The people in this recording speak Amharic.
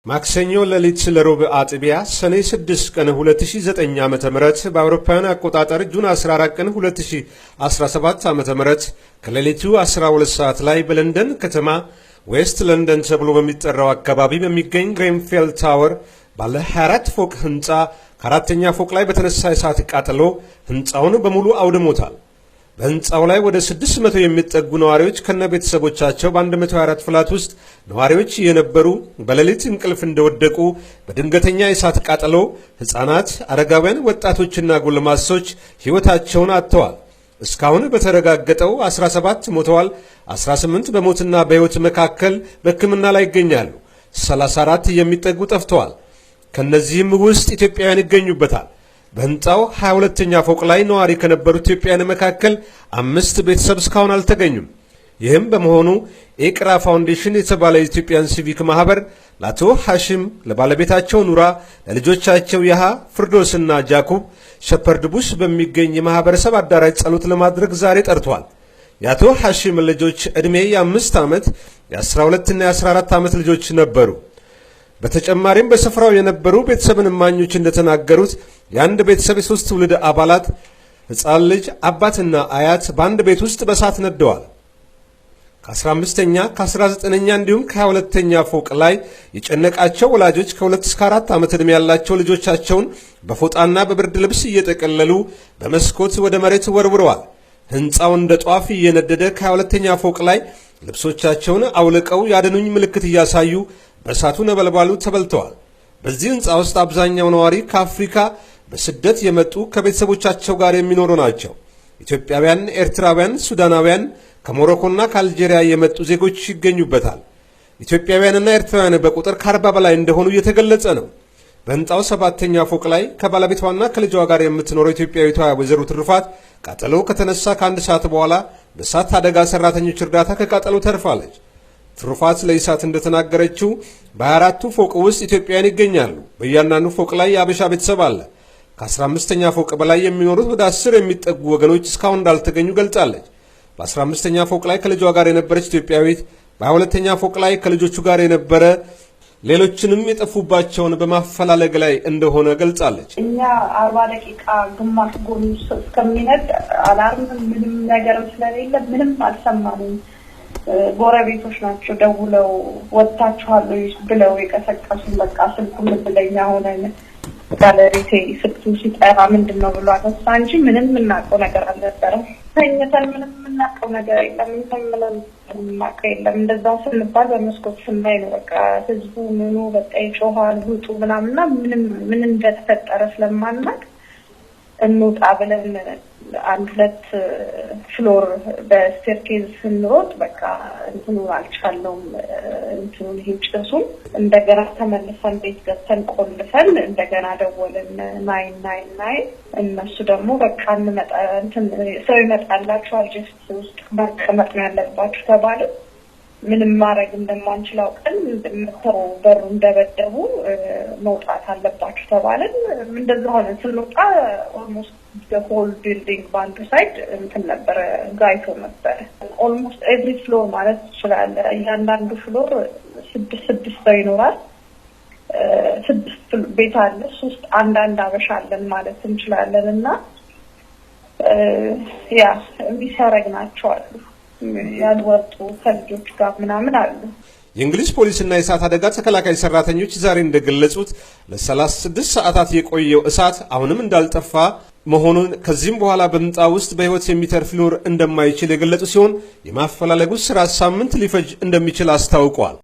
ማክሰኞ ለሊት ለሮብ አጥቢያ ሰኔ 6 ቀን 2009 ዓ.ም በአውሮፓውያን አቆጣጠር ጁን 14 ቀን 2017 ዓ.ም ከሌሊቱ 12 ሰዓት ላይ በለንደን ከተማ ዌስት ለንደን ተብሎ በሚጠራው አካባቢ በሚገኝ ግሬንፌል ታወር ባለ 24 ፎቅ ህንፃ ከአራተኛ ፎቅ ላይ በተነሳ እሳት ቃጠሎ ህንፃውን በሙሉ አውድሞታል። በህንፃው ላይ ወደ 600 የሚጠጉ ነዋሪዎች ከነቤተሰቦቻቸው በ124 ፍላት ውስጥ ነዋሪዎች የነበሩ በሌሊት እንቅልፍ እንደወደቁ በድንገተኛ የእሳት ቃጠሎ ህፃናት፣ አረጋውያን፣ ወጣቶችና ጎልማሶች ህይወታቸውን አጥተዋል። እስካሁን በተረጋገጠው 17 ሞተዋል። 18 በሞትና በህይወት መካከል በሕክምና ላይ ይገኛሉ። 34 የሚጠጉ ጠፍተዋል። ከነዚህም ውስጥ ኢትዮጵያውያን ይገኙበታል። በህንፃው 22ኛ ፎቅ ላይ ነዋሪ ከነበሩት ኢትዮጵያውያን መካከል 5 ቤተሰብ እስካሁን አልተገኙም። ይህም በመሆኑ ኤቅራ ፋውንዴሽን የተባለ የኢትዮጵያን ሲቪክ ማህበር ለአቶ ሐሽም፣ ለባለቤታቸው ኑራ፣ ለልጆቻቸው ያሃ፣ ፍርዶስና ጃኩብ ሸፐርድ ቡሽ በሚገኝ የማህበረሰብ አዳራሽ ጸሎት ለማድረግ ዛሬ ጠርቷል። የአቶ ሐሽም ልጆች ዕድሜ የ5 ዓመት የ12ና የ14 ዓመት ልጆች ነበሩ። በተጨማሪም በስፍራው የነበሩ ቤተሰብን እማኞች እንደተናገሩት የአንድ ቤተሰብ የ3 ትውልድ አባላት ሕፃን ልጅ፣ አባትና አያት በአንድ ቤት ውስጥ በእሳት ነደዋል። ከ15ኛ ከ19ኛ እንዲሁም ከ22ኛ ፎቅ ላይ የጨነቃቸው ወላጆች ከ2 እስከ 4 ዓመት ዕድሜ ያላቸው ልጆቻቸውን በፎጣና በብርድ ልብስ እየጠቀለሉ በመስኮት ወደ መሬት ወርውረዋል። ሕንፃው እንደ ጧፍ እየነደደ ከ22ኛ ፎቅ ላይ ልብሶቻቸውን አውልቀው ያድኑኝ ምልክት እያሳዩ በእሳቱ ነበልባሉ ተበልተዋል። በዚህ ህንፃ ውስጥ አብዛኛው ነዋሪ ከአፍሪካ በስደት የመጡ ከቤተሰቦቻቸው ጋር የሚኖሩ ናቸው። ኢትዮጵያውያን፣ ኤርትራውያን፣ ሱዳናውያን፣ ከሞሮኮና ከአልጄሪያ የመጡ ዜጎች ይገኙበታል። ኢትዮጵያውያንና ኤርትራውያን በቁጥር ከ40 በላይ እንደሆኑ እየተገለጸ ነው። በህንፃው 7ኛ ፎቅ ላይ ከባለቤቷና ከልጇ ጋር የምትኖረው ኢትዮጵያዊቷ ወይዘሮ ትሩፋት ቃጠሎ ከተነሳ ከ1 ሰዓት በኋላ በእሳት አደጋ ሰራተኞች እርዳታ ከቃጠሎ ተርፋለች። ትሩፋት ለኢሳት እንደተናገረችው በ24ቱ ፎቅ ውስጥ ኢትዮጵያውያን ይገኛሉ። በእያንዳንዱ ፎቅ ላይ የአበሻ ቤተሰብ አለ። ከ15ኛ ፎቅ በላይ የሚኖሩት ወደ 10 የሚጠጉ ወገኖች እስካሁን እንዳልተገኙ ገልጻለች። በ15ኛ ፎቅ ላይ ከልጇ ጋር የነበረች ኢትዮጵያዊት በ22ኛ ፎቅ ላይ ከልጆቹ ጋር የነበረ ሌሎችንም የጠፉባቸውን በማፈላለግ ላይ እንደሆነ ገልጻለች። እኛ 40 ደቂቃ ግማሽ ጎን እስከሚነድ አላርም ምንም ነገር ስለሌለ ምንም አልሰማንም። ጎረቤቶች ናቸው ደውለው ወጣችኋል ብለው የቀሰቀሱን። በቃ ስልኩን ብለኛ ሆነን ባለቤቴ ስልኩ ሲጠራ ምንድነው ብሎ አነሳ እንጂ ምንም የምናውቀው ነገር አልነበረም። ተኝተን ምንም የምናውቀው ነገር የለም። ምንም የምናውቀው የለም። እንደዛው ስንባል በመስኮት ስናይ ነው በቃ ህዝቡ ምኑ በቃ ይጮሃል ውጡ ምናምንና ምን እንደተፈጠረ ስለማናውቅ እንውጣ ብለን 1-2 ፍሎር በስቴርኬዝ ስንሮጥ በቃ እንትኑ አልቻለውም። እንትኑ ጭሱን እንደገና ተመልሰን ቤት ገብተን ቆልፈን እንደገና ደወልን 999 እነሱ ደግሞ በቃ እንመጣ እንትን ሰው ይመጣላችኋል ጀስት ውስጥ መቀመጥ ነው ያለባችሁ ተባለ። ምንም ማድረግ እንደማንችል አውቀን እንደምተው በሩ እንደበደቡ መውጣት አለባችሁ ተባለን። እንደዛ ሆነ። ስንወጣ ኦልሞስት the whole building ባንዱ ሳይድ እንትን ነበር ጋይቶ ነበር። ኦልሞስት ኤቭሪ ፍሎር ማለት ይችላል እያንዳንዱ ፍሎር 6 ሰው ይኖራል። 6 ቤት አለ። 3 አንዳንድ አበሻ አለን ማለት እንችላለን። እና ያ ቢሰረግ ናቸው አሉ ያልወጡ ከልጆች ጋር ምናምን አሉ። የእንግሊዝ ፖሊስና የእሳት አደጋ ተከላካይ ሰራተኞች ዛሬ እንደገለጹት ለ36 ሰዓታት የቆየው እሳት አሁንም እንዳልጠፋ መሆኑን ከዚህም በኋላ በህንፃ ውስጥ በህይወት የሚተርፍ ሊኖር እንደማይችል የገለጹ ሲሆን የማፈላለጉ ስራ ሳምንት ሊፈጅ እንደሚችል አስታውቀዋል።